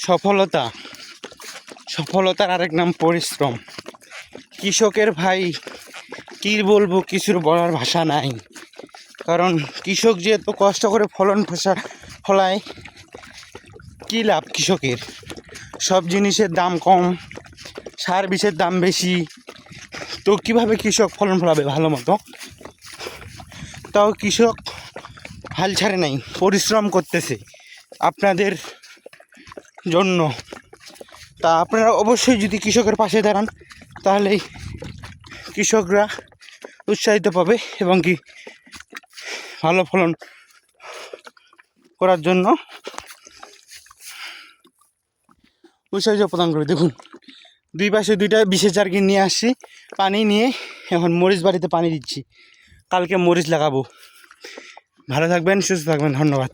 সফলতা, সফলতার আরেক নাম পরিশ্রম। কৃষকের ভাই কী বলবো, কিছুর বলার ভাষা নাই। কারণ কৃষক যে এত কষ্ট করে ফলায়, কী লাভ কৃষকের? সব জিনিসের দাম কম, সার বিষের দাম বেশি, তো কীভাবে কৃষক ফলন ফলাবে ভালো মতো? তাও কৃষক হাল ছাড়ে নাই, পরিশ্রম করতেছে আপনাদের জন্য। তা আপনারা অবশ্যই যদি কৃষকের পাশে দাঁড়ান, তাহলেই কৃষকরা উৎসাহিত পাবে এবং কি ভালো ফলন করার জন্য উৎসাহিত প্রদান করবে। দেখুন, দুই পাশে দুইটা বিশেষ জার্কিন নিয়ে আসছি, পানি নিয়ে এখন মরিচ বাড়িতে পানি দিচ্ছি, কালকে মরিচ লাগাবো। ভালো থাকবেন, সুস্থ থাকবেন, ধন্যবাদ।